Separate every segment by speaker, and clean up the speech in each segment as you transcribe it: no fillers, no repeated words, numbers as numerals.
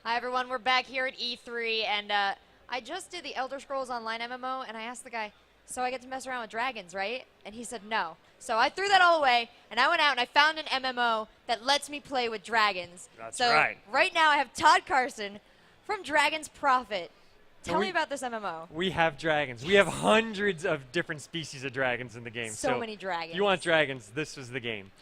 Speaker 1: Hi everyone, we're back here at E3, and I just did the Elder Scrolls Online MMO, and I asked the guy, so I get to mess around with dragons, right? And he said no. So I threw that all away, and I went out and I found an MMO that lets me play with dragons.
Speaker 2: That's
Speaker 1: so
Speaker 2: right.
Speaker 1: Right now I have Todd Carson from Dragon's Prophet. Tell
Speaker 2: we-
Speaker 1: me about this MMO.
Speaker 2: We have dragons. We have hundreds of different species of dragons in the game.
Speaker 1: So many dragons.
Speaker 2: If you want dragons, this is the game.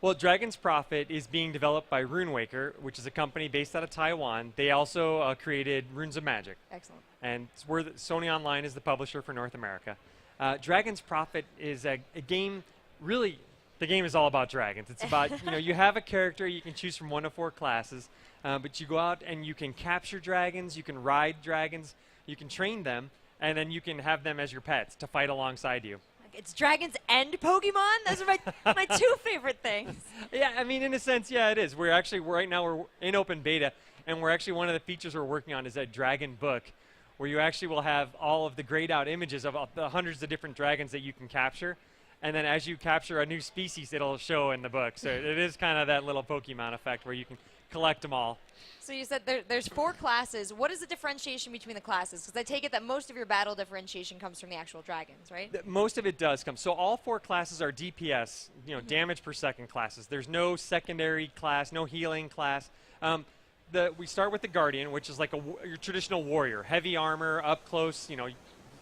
Speaker 2: Well, Dragon's Prophet is being developed by RuneWaker, which is a company based out of Taiwan. They also created Runes of Magic.
Speaker 1: Excellent.
Speaker 2: And Sony Online is the publisher for North America. Dragon's Prophet is a game, really, the game is all about dragons. It's about, you have a character, you can choose from 1 of 4 classes, but you go out and you can capture dragons, you can ride dragons, you can train them, and then you can have them as your pets to fight alongside you.
Speaker 1: It's dragons and Pokemon? Those are my two favorite things.
Speaker 2: Yeah, I mean, in a sense, yeah, it is. Right now, we're in open beta, and we're actually, one of the features we're working on is a dragon book, where you actually will have all of the grayed out images of the hundreds of different dragons that you can capture. And then as you capture a new species, it'll show in the book. So it is kind of that little Pokemon effect where you can collect them all.
Speaker 1: So you said there's 4 classes. What is the differentiation between the classes? Because I take it that most of your battle differentiation comes from the actual dragons, right?
Speaker 2: Most of it does come. So all 4 classes are DPS, damage per second classes. There's no secondary class, no healing class. We start with the Guardian, which is like your traditional warrior. Heavy armor, up close,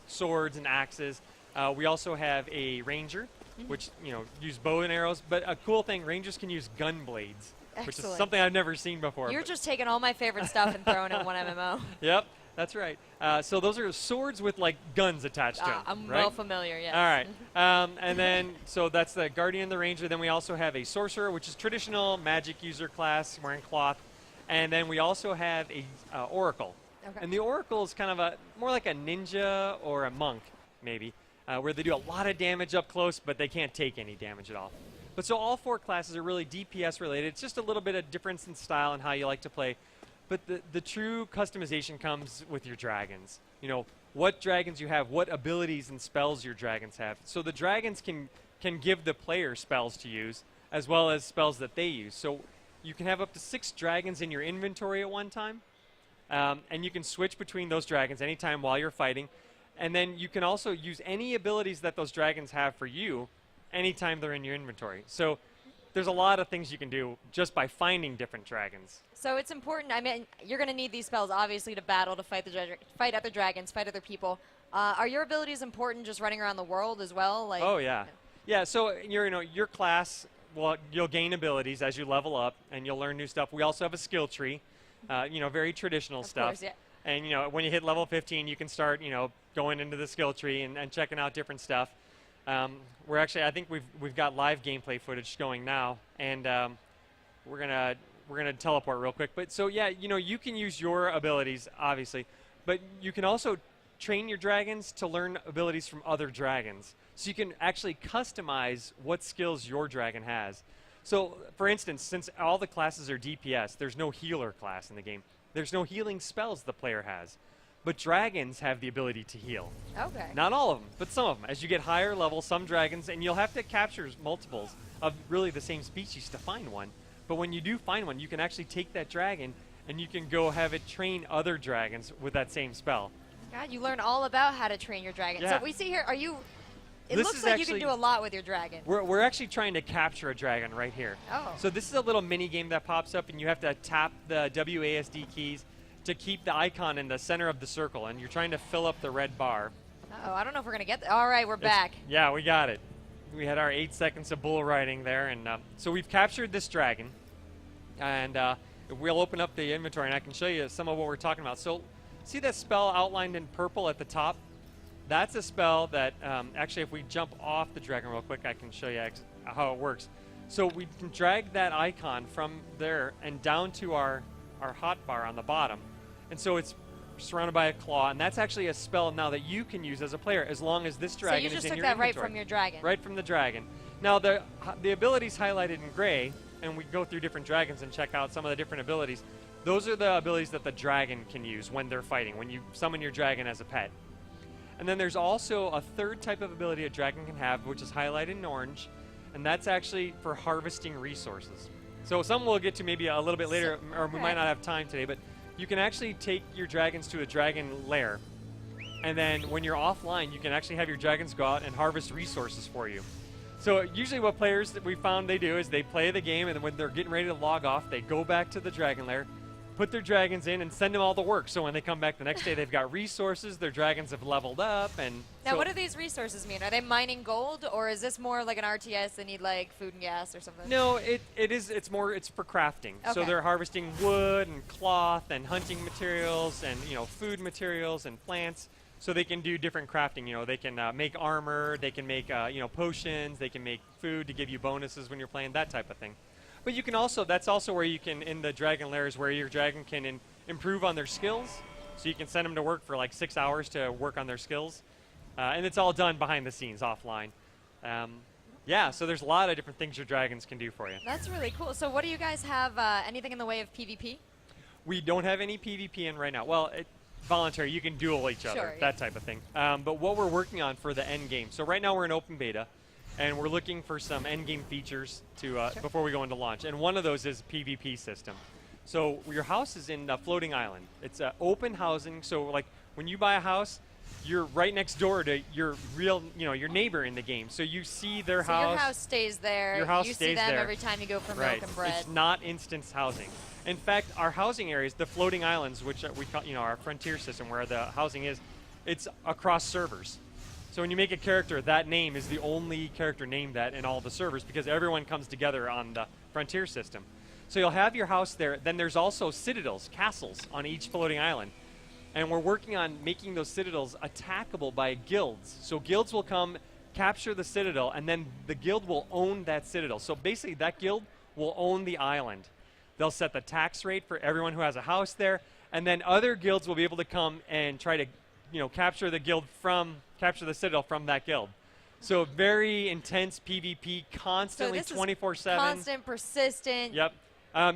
Speaker 2: swords and axes. We also have a Ranger, which, use bow and arrows. But a cool thing, Rangers can use gun blades. Which is something I've never seen before.
Speaker 1: You're just taking all my favorite stuff and throwing it in one MMO.
Speaker 2: Yep, that's right. So those are swords with like guns attached to them.
Speaker 1: I'm
Speaker 2: right?
Speaker 1: well familiar, yes.
Speaker 2: All right. And then, so that's the Guardian, the Ranger. Then we also have a Sorcerer, which is traditional magic user class, wearing cloth. And then we also have a Oracle.
Speaker 1: Okay.
Speaker 2: And the Oracle is kind of more like a ninja or a monk, maybe, where they do a lot of damage up close, but they can't take any damage at all. But so all 4 classes are really DPS related. It's just a little bit of difference in style and how you like to play. But the true customization comes with your dragons. What dragons you have, what abilities and spells your dragons have. So the dragons can give the player spells to use, as well as spells that they use. So you can have up to 6 dragons in your inventory at one time. And you can switch between those dragons anytime while you're fighting. And then you can also use any abilities that those dragons have for you anytime they're in your inventory. So there's a lot of things you can do just by finding different dragons.
Speaker 1: So it's important. I mean, you're going to need these spells, obviously, to battle, to fight fight other dragons, fight other people. Are your abilities important just running around the world as well? Like,
Speaker 2: oh, yeah. Yeah, so your class, well, you'll gain abilities as you level up, and you'll learn new stuff. We also have a skill tree, very traditional stuff.
Speaker 1: Of course, yeah.
Speaker 2: And, when you hit level 15, you can start, going into the skill tree and checking out different stuff. I think we've got live gameplay footage going now, and we're gonna teleport real quick. But so yeah, you can use your abilities obviously, but you can also train your dragons to learn abilities from other dragons. So you can actually customize what skills your dragon has. So for instance, since all the classes are DPS, there's no healer class in the game. There's no healing spells the player has. But dragons have the ability to heal.
Speaker 1: Okay.
Speaker 2: Not all of them, but some of them. As you get higher level, some dragons, and you'll have to capture multiples of really the same species to find one. But when you do find one, you can actually take that dragon and you can go have it train other dragons with that same spell.
Speaker 1: God, you learn all about how to train your dragon.
Speaker 2: Yeah.
Speaker 1: So we see here, it
Speaker 2: This
Speaker 1: looks
Speaker 2: is
Speaker 1: like you
Speaker 2: actually-
Speaker 1: can do a lot with your dragon.
Speaker 2: We're actually trying to capture a dragon right here.
Speaker 1: Oh.
Speaker 2: So this is a little mini game that pops up, and you have to tap the WASD keys to keep the icon in the center of the circle, and you're trying to fill up the red bar.
Speaker 1: Uh-oh, I don't know if we're going to get that. All right, we're back.
Speaker 2: Yeah, we got it. We had our 8 seconds of bull riding there, and so we've captured this dragon, and we'll open up the inventory, and I can show you some of what we're talking about. So see that spell outlined in purple at the top? That's a spell that, actually, if we jump off the dragon real quick, I can show you how it works. So we can drag that icon from there and down to our hotbar on the bottom. And so it's surrounded by a claw, and that's actually a spell now that you can use as a player as long as this dragon is in your inventory.
Speaker 1: So you just took that right from your dragon.
Speaker 2: Right from the dragon. Now the abilities highlighted in gray, and we go through different dragons and check out some of the different abilities. Those are the abilities that the dragon can use when they're fighting, when you summon your dragon as a pet. And then there's also a third type of ability a dragon can have, which is highlighted in orange, and that's actually for harvesting resources. So some we'll get to maybe a little bit later, or we
Speaker 1: okay.
Speaker 2: might not have time today, but you can actually take your dragons to a dragon lair. And then when you're offline, you can actually have your dragons go out and harvest resources for you. So usually what players that we found they do is they play the game, and then when they're getting ready to log off, they go back to the dragon lair, put their dragons in, and send them all the work. So when they come back the next day, they've got resources, their dragons have leveled up, and
Speaker 1: Now,
Speaker 2: so
Speaker 1: what do these resources mean? Are they mining gold, or is this more like an RTS? They need like food and gas or something?
Speaker 2: No, it's for crafting. So
Speaker 1: Okay.
Speaker 2: they're harvesting wood and cloth and hunting materials and food materials and plants. So they can do different crafting. They can make armor, they can make potions, they can make food to give you bonuses when you're playing, that type of thing. But you can also, that's also where you can, in the dragon lairs, where your dragon can improve on their skills. So you can send them to work for like 6 hours to work on their skills. And it's all done behind the scenes, offline. Yeah, so there's a lot of different things your dragons can do for you.
Speaker 1: That's really cool. So what do you guys have, anything in the way of PvP?
Speaker 2: We don't have any PvP in right now. Well, voluntary, you can duel each other,
Speaker 1: Sure, yeah.
Speaker 2: that type of thing. But what we're working on for the end game, so right now we're in open beta, and we're looking for some end game features to before we go into launch. And one of those is PvP system. So your house is in a floating island. It's open housing, so like when you buy a house, you're right next door to your real, your neighbor in the game. So you see their
Speaker 1: So
Speaker 2: house.
Speaker 1: your house stays there.
Speaker 2: Your house
Speaker 1: you
Speaker 2: stays
Speaker 1: see them
Speaker 2: there.
Speaker 1: every time you go for
Speaker 2: Right.
Speaker 1: milk and bread.
Speaker 2: It's not instance housing. In fact, our housing areas, the floating islands, which we call, our frontier system where the housing is, it's across servers. So when you make a character, that name is the only character named that in all the servers because everyone comes together on the frontier system. So you'll have your house there. Then there's also citadels, castles on each floating island. And we're working on making those citadels attackable by guilds. So guilds will come, capture the citadel, and then the guild will own that citadel. So basically that guild will own the island. They'll set the tax rate for everyone who has a house there, and then other guilds will be able to come and try to, capture the citadel from that guild. So very intense PvP, constantly
Speaker 1: so this
Speaker 2: 24/7.
Speaker 1: is constant, persistent.
Speaker 2: Yep.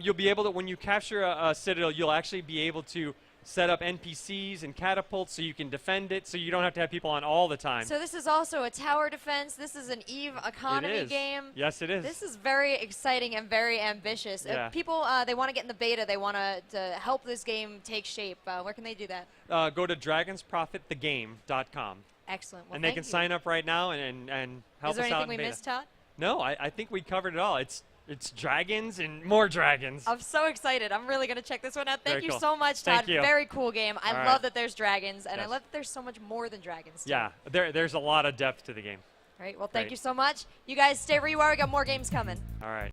Speaker 2: You'll be able to, when you capture a citadel, you'll actually be able to set up NPCs and catapults so you can defend it, so you don't have to have people on all the time.
Speaker 1: So this is also a tower defense. This is an EVE economy
Speaker 2: It is.
Speaker 1: game.
Speaker 2: Yes, it is.
Speaker 1: This is very exciting and very ambitious.
Speaker 2: Yeah.
Speaker 1: If people, they want to get in the beta, they want to help this game take shape. Where can they do that?
Speaker 2: Go to dragonsprofitthegame.com.
Speaker 1: Excellent. Well,
Speaker 2: And they
Speaker 1: thank
Speaker 2: can
Speaker 1: you.
Speaker 2: sign up right now and help
Speaker 1: Is there
Speaker 2: us out
Speaker 1: anything
Speaker 2: in
Speaker 1: we
Speaker 2: beta.
Speaker 1: missed, Todd?
Speaker 2: No, I think we covered it all. It's dragons and more dragons.
Speaker 1: I'm so excited. I'm really going to check this one out. Thank
Speaker 2: Very
Speaker 1: you
Speaker 2: cool.
Speaker 1: so much,
Speaker 2: Thank
Speaker 1: Todd.
Speaker 2: you.
Speaker 1: Very cool game. I
Speaker 2: All
Speaker 1: love
Speaker 2: right.
Speaker 1: that there's dragons, and I
Speaker 2: Yes.
Speaker 1: love that there's so much more than dragons, too.
Speaker 2: Yeah, there's a lot of depth to the game.
Speaker 1: All right. Well, thank
Speaker 2: Great.
Speaker 1: you so much. You guys stay where you are. We got more games coming.
Speaker 2: All right.